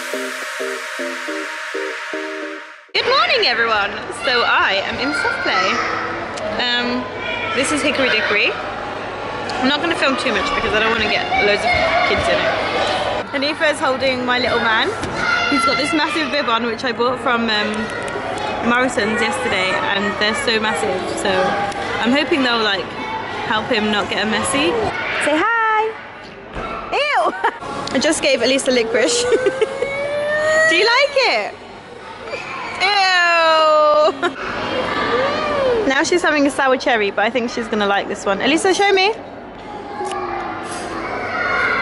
Good morning, everyone. So I am in soft play. This is Hickory Dickory. I'm not going to film too much because I don't want to get loads of kids in it. Hanifa is holding my little man. He's got this massive bib on, which I bought from Morrison's yesterday, and they're so massive. So I'm hoping they'll like help him not get messy. Say hi. Ew. I just gave Elisa licorice. Do you like it? Ew. Now she's having a sour cherry, but I think she's gonna like this one. Elisa, show me.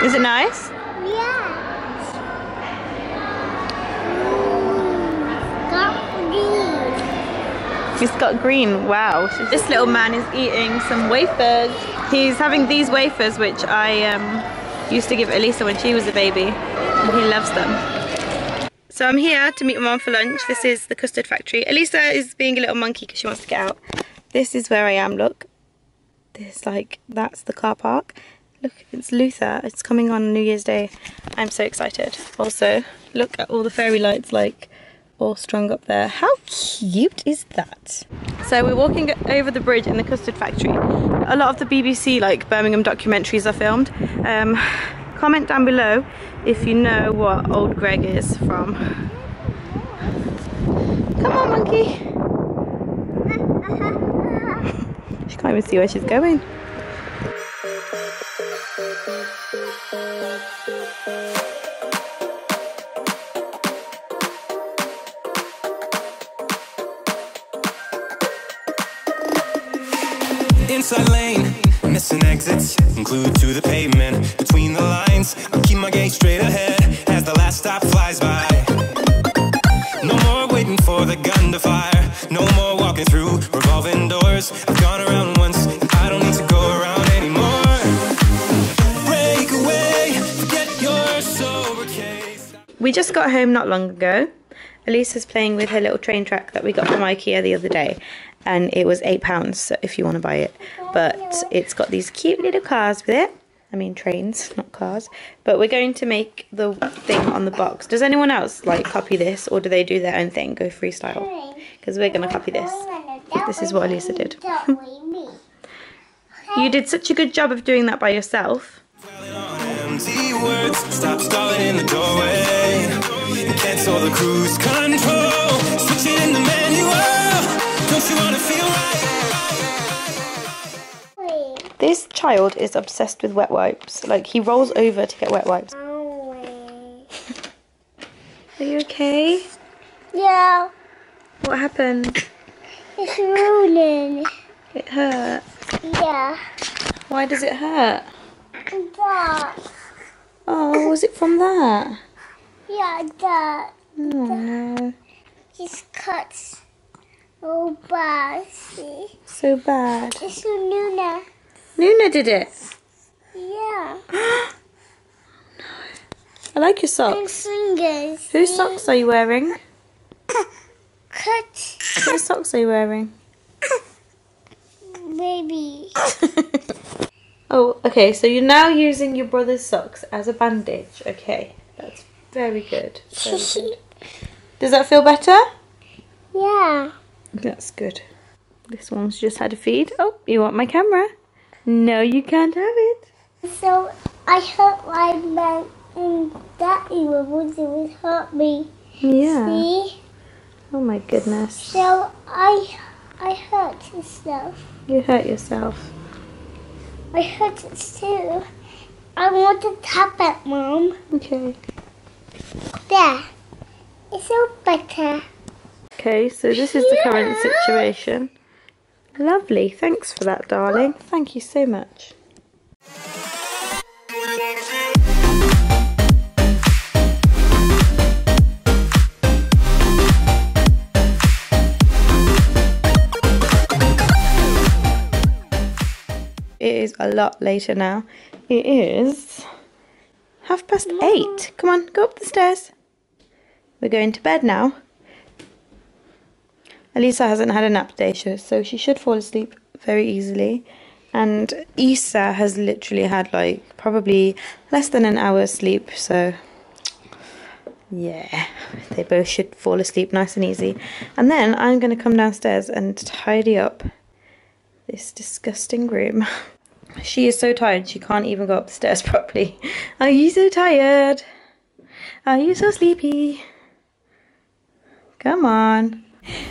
Is it nice? Yeah. It's got green. Wow. This little man is eating some wafers. He's having these wafers, which I used to give Elisa when she was a baby, and he loves them. So I'm here to meet my mom for lunch. This is the custard factory. Elisa is being a little monkey because she wants to get out. This is where I am, look. This, like, that's the car park. Look, it's Luther. It's coming on New Year's Day. I'm so excited. Also, look at all the fairy lights, like, all strung up there. How cute is that? So we're walking over the bridge in the custard factory. A lot of the BBC, like, Birmingham documentaries are filmed. Comment down below if you know what Old Greg is from. Come on, monkey. She can't even see where she's going. Inside lane, missing exits, glued to the pavement. Between the lines, I'll keep my gaze straight ahead as the last stop flies by. No more waiting for the gun to fire. No more walking through revolving doors. I've gone around once, and I don't need to go around anymore. Break away, forget your sober case. We just got home not long ago. Elisa's playing with her little train track that we got from IKEA the other day, and it was £8 so if you want to buy it. But it's got these cute little cars with it. I mean trains, not cars. But we're going to make the thing on the box. Does anyone else like copy this, or do they do their own thing, go freestyle? Because we're going to copy this. This is what Elisa did. You did such a good job of doing that by yourself. Empty words, stop stalling in the doorway. Cancel the cruise control. Switch it in the manual. Don't you wanna feel right? This child is obsessed with wet wipes. Like, he rolls over to get wet wipes. Are you okay? Yeah. What happened? It's rolling. It hurt. Yeah. Why does it hurt? That. Oh, was it from that? Yeah, that. Oh no. His cuts. Oh, bad. See? So bad. It's for Nuna. Nuna did it? Yeah. No. I like your And socks. fingers. Whose socks are you wearing? Cut. Whose socks are you wearing? Baby. Oh, okay, so you're now using your brother's socks as a bandage. Okay, that's very good. Very good. Does that feel better? Yeah. That's good. This one's just had a feed. Oh, you want my camera? No, you can't have it. So I hurt my leg and Daddy would hurt me. Yeah. See? Oh my goodness. So I hurt myself. You hurt yourself. I hurt it too. I want to tap it, Mom. Okay. There. It's all better. Okay, so this is the current situation. Lovely. Thanks for that, darling. Thank you so much. It is a lot later now. It is 8:30. Come on, go up the stairs. We're going to bed now. Elisa hasn't had a nap today, so she should fall asleep very easily. And Isa has literally had like probably less than an hour's sleep, so Yeah, they both should fall asleep nice and easy. And then I'm going to come downstairs and tidy up this disgusting room. She is so tired she can't even go up the stairs properly. Are you so tired? Are you so sleepy? Come on.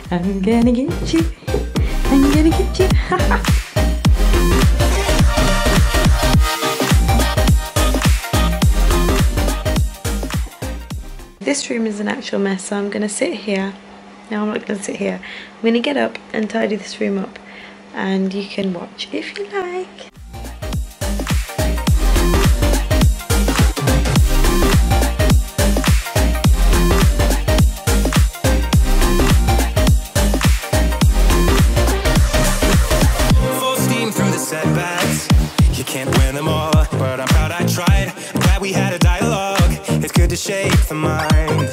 I'm gonna get you. I'm gonna get you. This room is an actual mess, so I'm gonna sit here. No, I'm not gonna sit here. I'm gonna get up and tidy this room up, and you can watch if you like. Full steam through the setbacks. You can't win them all, but I'm proud I tried. I'm glad we had a dialogue. It's good to shake the mind.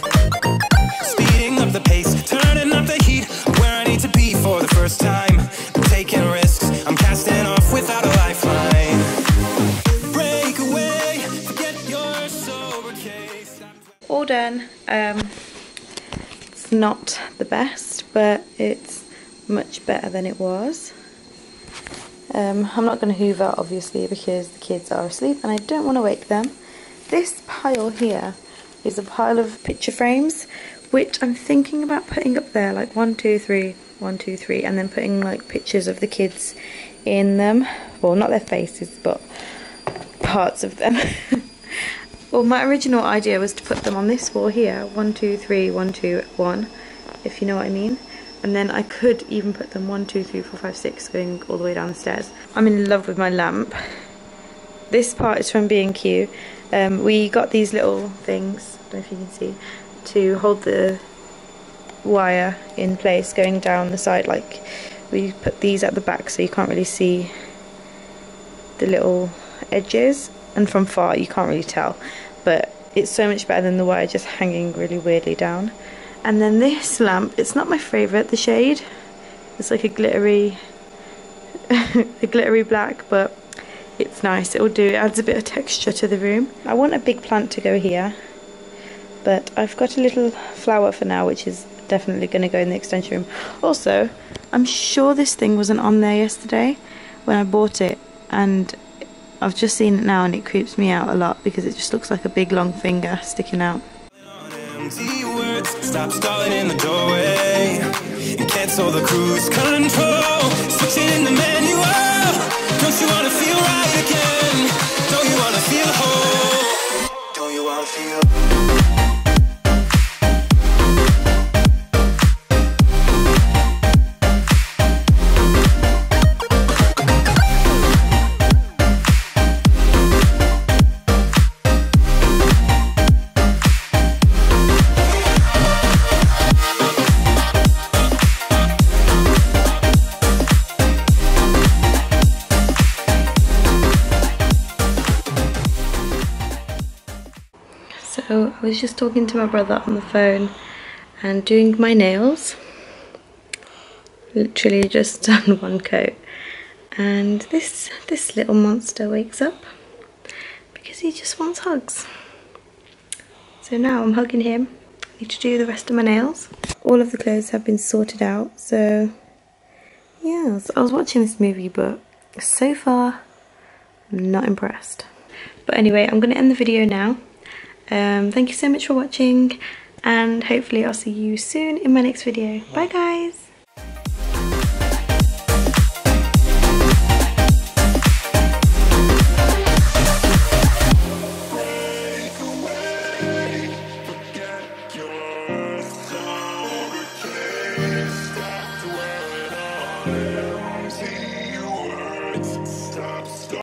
Speeding up the pace, turning up the heat. Where I need to be for the first time. I'm taking risks, I'm casting off without a lifeline. Break away, forget your sober case. All done. It's not the best, but it's much better than it was. I'm not going to hoover obviously because the kids are asleep and I don't want to wake them. This pile here is a pile of picture frames which I'm thinking about putting up there, like 1, 2, 3, 1, 2, 3, and then putting like pictures of the kids in them. Well, not their faces, but parts of them. Well, my original idea was to put them on this wall here, 1, 2, 3, 1, 2, 1, if you know what I mean. And then I could even put them 1, 2, 3, 4, 5, 6 going all the way down the stairs. I'm in love with my lamp. This part is from B&Q. We got these little things, I don't know if you can see, to hold the wire in place going down the side. Like, we put these at the back so you can't really see the little edges, and from far you can't really tell, but it's so much better than the wire just hanging really weirdly down. And then this lamp, it's not my favourite, the shade. It's like a glittery a glittery black, but it's nice. It'll do. It adds a bit of texture to the room. I want a big plant to go here, but I've got a little flower for now, which is definitely going to go in the extension room. Also, I'm sure this thing wasn't on there yesterday when I bought it, and I've just seen it now and it creeps me out a lot because it just looks like a big long finger sticking out. Stop stalling in the doorway and cancel the cruise control. Switching in the manual. Don't you wanna feel right again? Don't you wanna feel whole? Don't you wanna feel? So I was just talking to my brother on the phone and doing my nails. Literally just done one coat, and this little monster wakes up because he just wants hugs. So now I'm hugging him. I need to do the rest of my nails. All of the clothes have been sorted out, so yeah, so I was watching this movie, but so far I'm not impressed. But anyway, I'm going to end the video now. Thank you so much for watching, and hopefully I'll see you soon in my next video. Bye guys!